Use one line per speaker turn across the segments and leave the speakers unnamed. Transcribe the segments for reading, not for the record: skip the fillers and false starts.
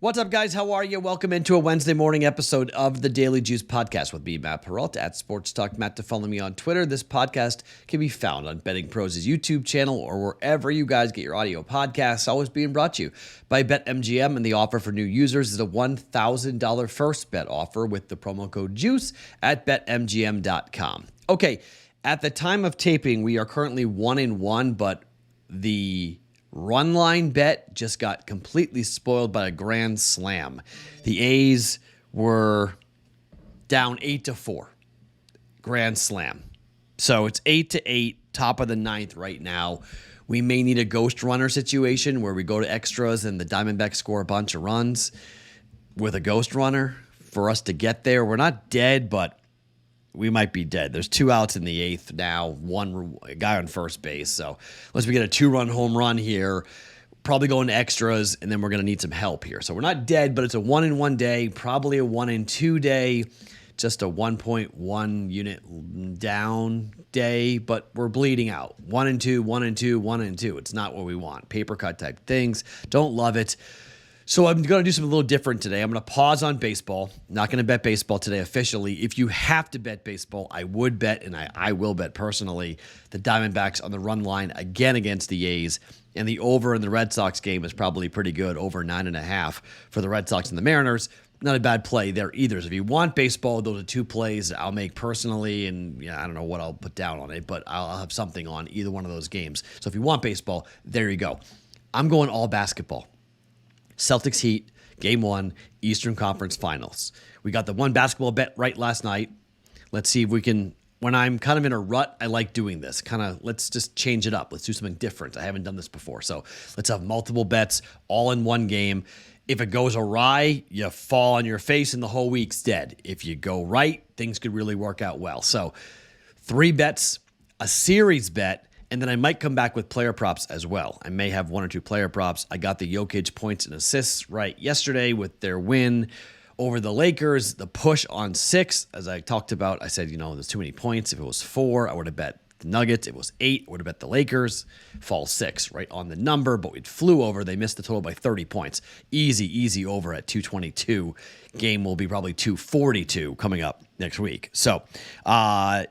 What's up, guys? How are you? Welcome into a Wednesday morning episode of the Daily Juice Podcast with me, Matt Perrault, at Sports Talk Matt, to follow me on Twitter. This podcast can be found on BettingPros' YouTube channel or wherever you guys get your audio podcasts, always being brought to you by BetMGM. And the offer for new users is a $1,000 first bet offer with the promo code JUICE at BetMGM.com. Okay, at the time of taping, we are currently 1-1, but the run line bet just got completely spoiled by a grand slam. The A's were down 8-4. Grand slam. So it's 8-8, top of the ninth right now. We may need a ghost runner situation where we go to extras and the Diamondbacks score a bunch of runs with a ghost runner for us to get there. We're not dead, but we might be dead. There's 2 outs in the eighth now, a guy on first base. So unless we get a 2-run home run here, probably going to extras, and then we're going to need some help here. So we're not dead, but it's a 1-1 day, probably a 1-2 day, just a 1.1 unit down day, but we're bleeding out. 1-2, 1-2, 1-2. It's not what we want. Paper cut type things. Don't love it. So I'm going to do something a little different today. I'm going to pause on baseball. Not going to bet baseball today officially. If you have to bet baseball, I would bet, and I will bet personally, the Diamondbacks on the run line again against the A's. And the over in the Red Sox game is probably pretty good, over 9.5 for the Red Sox and the Mariners. Not a bad play there either. So if you want baseball, those are 2 plays I'll make personally, and I don't know what I'll put down on it, but I'll have something on either one of those games. So if you want baseball, there you go. I'm going all basketball. Celtics Heat, Game 1, Eastern Conference Finals. We got the one basketball bet right last night. Let's see if we can, when I'm kind of in a rut, I like doing this. Let's just change it up. Let's do something different. I haven't done this before. So let's have multiple bets all in one game. If it goes awry, you fall on your face and the whole week's dead. If you go right, things could really work out well. So 3 bets, a series bet, and then I might come back with player props as well. I may have 1 or 2 player props. I got the Jokic points and assists right yesterday with their win over the Lakers. The push on 6, as I talked about, I said, there's too many points. If it was 4, I would have bet the Nuggets. If it was 8, I would have bet the Lakers. Fall 6, right on the number, but it flew over. They missed the total by 30 points. Easy over at 222. Game will be probably 242 coming up next week. So, we're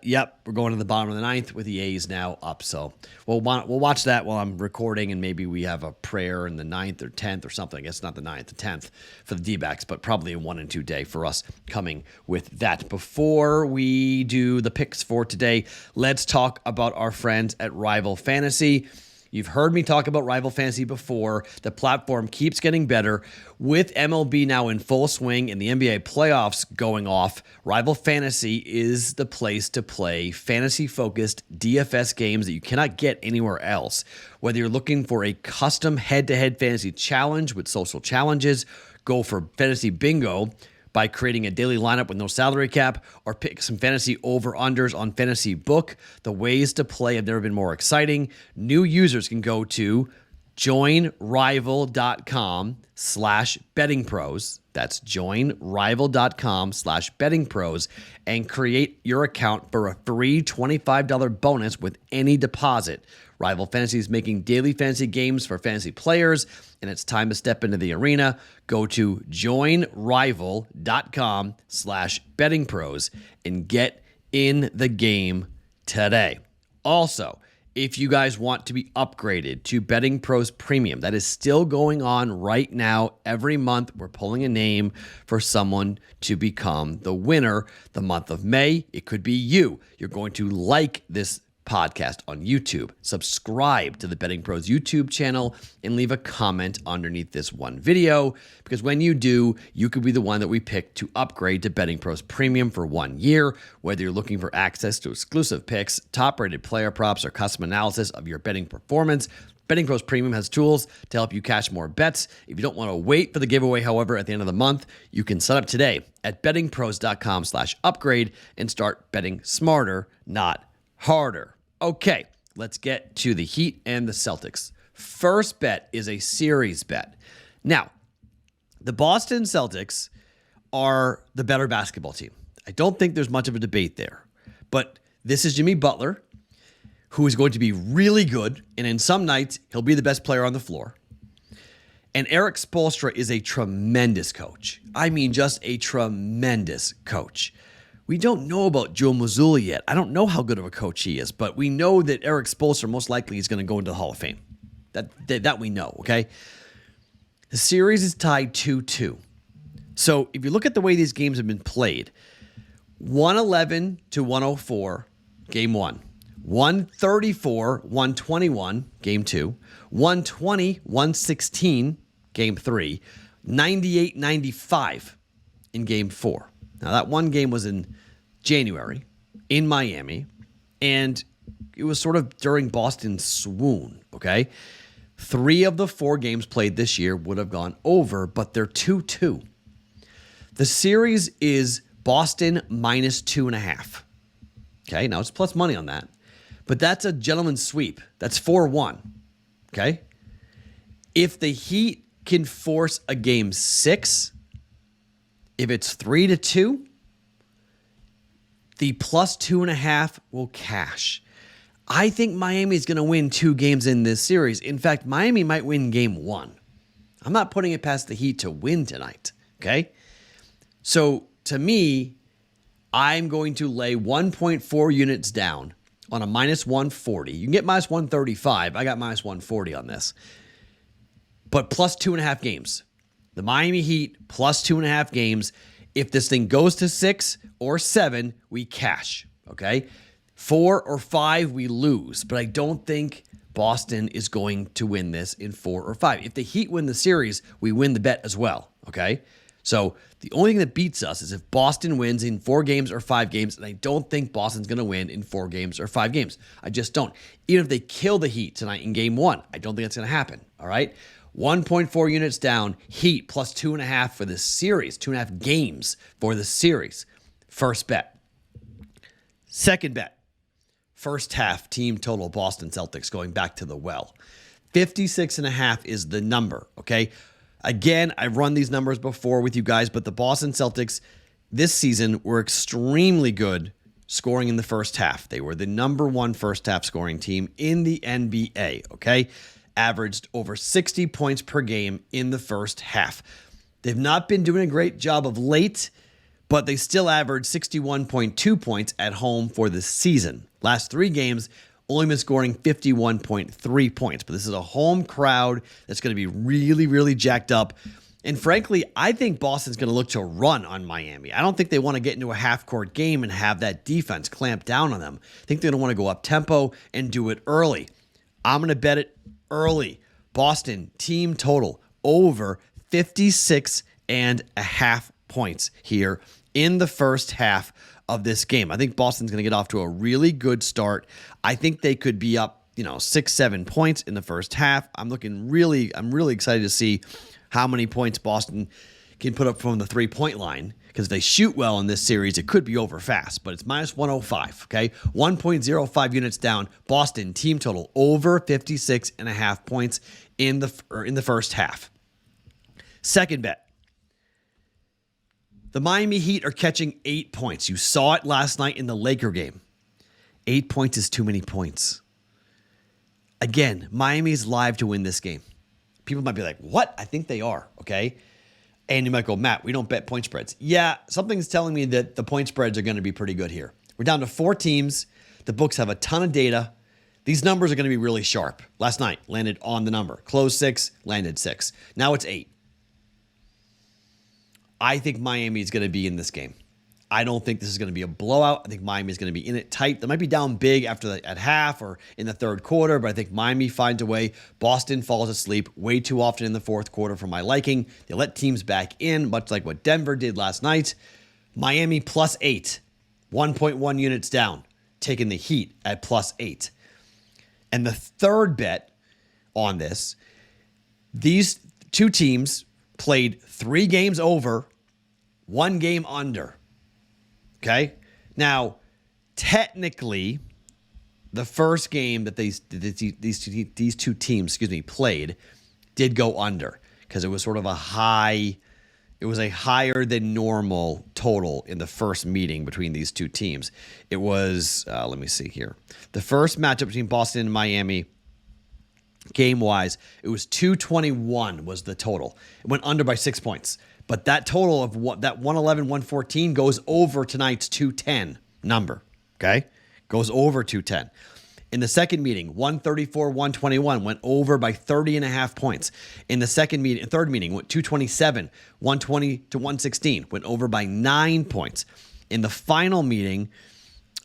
going to the bottom of the ninth with the A's now up. So we'll watch that while I'm recording, and maybe we have a prayer in the 9th or 10th or something. I guess not the 9th, the 10th for the D-backs, but probably a 1-2 day for us coming with that. Before we do the picks for today, let's talk about our friends at Rival Fantasy. You've heard me talk about Rival Fantasy before. The platform keeps getting better. With MLB now in full swing and the NBA playoffs going off, Rival Fantasy is the place to play fantasy-focused DFS games that you cannot get anywhere else. Whether you're looking for a custom head-to-head fantasy challenge with social challenges, go for fantasy bingo by creating a daily lineup with no salary cap, or pick some fantasy over-unders on Fantasy Book. The ways to play have never been more exciting. New users can go to joinrival.com/bettingpros. That's joinrival.com/bettingpros and create your account for a free $25 bonus with any deposit. Rival Fantasy is making daily fantasy games for fantasy players, and it's time to step into the arena. Go to joinrival.com/bettingpros and get in the game today. Also, if you guys want to be upgraded to BettingPros Premium, that is still going on right now. Every month, we're pulling a name for someone to become the winner. The month of May, it could be you. You're going to like this podcast on YouTube, subscribe to the Betting Pros YouTube channel, and leave a comment underneath this one video, because when you do, you could be the one that we pick to upgrade to Betting Pros Premium for 1 year. Whether you're looking for access to exclusive picks, top-rated player props, or custom analysis of your betting performance, Betting Pros Premium has tools to help you cash more bets. If you don't want to wait for the giveaway, however, at the end of the month, you can sign up today at bettingpros.com/upgrade and start betting smarter, not harder. Okay, let's get to the Heat and the Celtics. First bet is a series bet. Now, the Boston Celtics are the better basketball team. I don't think there's much of a debate there. But this is Jimmy Butler, who is going to be really good, and in some nights, he'll be the best player on the floor. And Eric Spoelstra is a tremendous coach. I mean, just a tremendous coach. We don't know about Joe Mazzulla yet. I don't know how good of a coach he is, but we know that Eric Spoelstra most likely is going to go into the Hall of Fame. That we know, okay? The series is tied 2-2. So if you look at the way these games have been played, 111 to 104, game 1. 134, 121, game 2. 120, 116, game 3. 98, 95 in game 4. Now, that one game was in January in Miami, and it was sort of during Boston's swoon, okay? 3 of the 4 games played this year would have gone over, but they're 2-2. The series is Boston minus 2.5. Okay, now it's plus money on that, but that's a gentleman's sweep. That's 4-1, okay? If the Heat can force a game 6, if it's 3-2, the plus 2.5 will cash. I think Miami is going to win 2 games in this series. In fact, Miami might win game 1. I'm not putting it past the Heat to win tonight, okay? So, to me, I'm going to lay 1.4 units down on a minus 140. You can get minus 135. I got minus 140 on this. But plus 2.5 games. The Miami Heat plus 2.5 games. If this thing goes to 6 or 7, we cash, okay? 4 or 5, we lose. But I don't think Boston is going to win this in 4 or 5. If the Heat win the series, we win the bet as well, okay? So the only thing that beats us is if Boston wins in 4 games or 5 games, and I don't think Boston's going to win in 4 games or 5 games. I just don't. Even if they kill the Heat tonight in game 1, I don't think that's going to happen, all right? 1.4 units down, Heat plus 2.5 for this series, 2.5 games for the series. First bet. Second bet. First half team total Boston Celtics going back to the well. 56.5 is the number, okay? Again, I've run these numbers before with you guys, but the Boston Celtics this season were extremely good scoring in the first half. They were the number 1 first half scoring team in the NBA, okay? Averaged over 60 points per game in the first half. They've not been doing a great job of late, but they still averaged 61.2 points at home for the season. Last 3 games, only been scoring 51.3 points. But this is a home crowd that's going to be really, really jacked up. And frankly, I think Boston's going to look to run on Miami. I don't think they want to get into a half-court game and have that defense clamp down on them. I think they're going to want to go up-tempo and do it early. I'm going to bet it early. Boston team total over 56.5 points here in the first half of this game. I think Boston's going to get off to a really good start. I think they could be up, 6-7 points in the first half. I'm really excited to see how many points Boston can put up from the 3-point line, because if they shoot well in this series, it could be over fast, but it's minus 105, okay? 1.05 units down. Boston team total over 56.5 points in the first half. Second bet. The Miami Heat are catching 8 points. You saw it last night in the Laker game. 8 points is too many points. Again, Miami's live to win this game. People might be like, what? I think they are, okay? And you might go, Matt, we don't bet point spreads. Yeah, something's telling me that the point spreads are going to be pretty good here. We're down to 4 teams. The books have a ton of data. These numbers are going to be really sharp. Last night, landed on the number. Closed 6, landed 6. Now it's 8. I think Miami is going to be in this game. I don't think this is going to be a blowout. I think Miami is going to be in it tight. They might be down big at half or in the third quarter, but I think Miami finds a way. Boston falls asleep way too often in the fourth quarter for my liking. They let teams back in, much like what Denver did last night. Miami plus 8, 1.1 units down, taking the Heat at plus 8. And the third bet on this, these 2 teams played 3 games over, 1 game under. Okay? Now, technically, the first game that these two teams, played did go under, because it was sort of a higher than normal total in the first meeting between these 2 teams. It was, let me see here. The first matchup between Boston and Miami Game-wise, it was 221 was the total. It went under by 6 points. But that total of that 111, 114 goes over tonight's 210 number, okay? Goes over 210. In the second meeting, 134, 121 went over by 30.5 points. In the third meeting, went 227, 120 to 116, went over by 9 points. In the final meeting,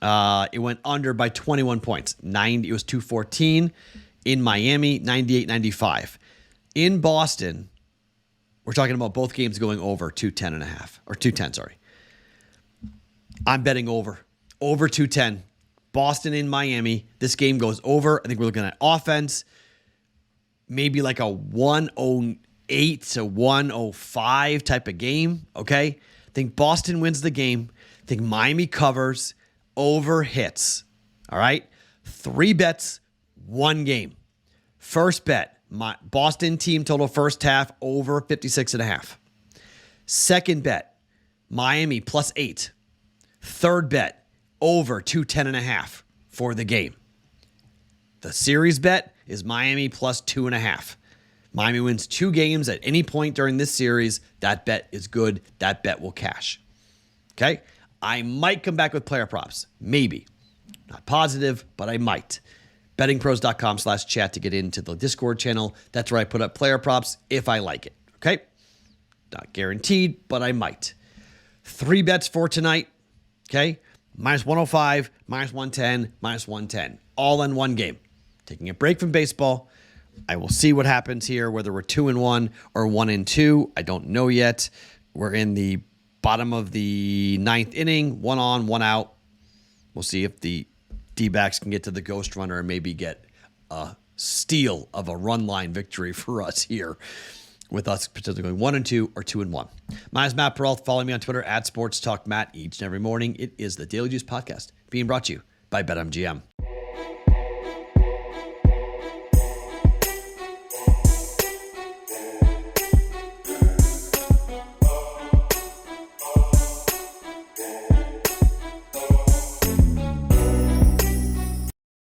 it went under by 21 points. It was 214. In Miami, 98-95. In Boston, we're talking about both games going over 210.5, or 210, sorry. I'm betting over 210. Boston in Miami, this game goes over. I think we're looking at offense, maybe like a 108 to 105 type of game, okay? I think Boston wins the game. I think Miami covers, over hits, all right? 3 bets, 1 game. First bet, my Boston team total first half over 56.5. Second bet, Miami plus 8. Third bet, over 210.5 for the game. The series bet is Miami plus 2.5. Miami wins 2 games at any point during this series. That bet is good. That bet will cash. Okay? I might come back with player props. Maybe. Not positive, but I might. BettingPros.com/chat to get into the Discord channel. That's where I put up player props if I like it. Okay? Not guaranteed, but I might. 3 bets for tonight. Okay? Minus 105, minus 110, minus 110. All in one game. Taking a break from baseball. I will see what happens here, whether we're 2-1 or 1-2. I don't know yet. We're in the bottom of the 9th inning. 1 on, 1 out. We'll see if the D-backs can get to the ghost runner and maybe get a steal of a run line victory for us here, with us potentially going 1-2 or 2-1. My name is Matt Perrault. Follow me on Twitter @SportsTalkMatt each and every morning. It is the Daily Juice Podcast being brought to you by BetMGM.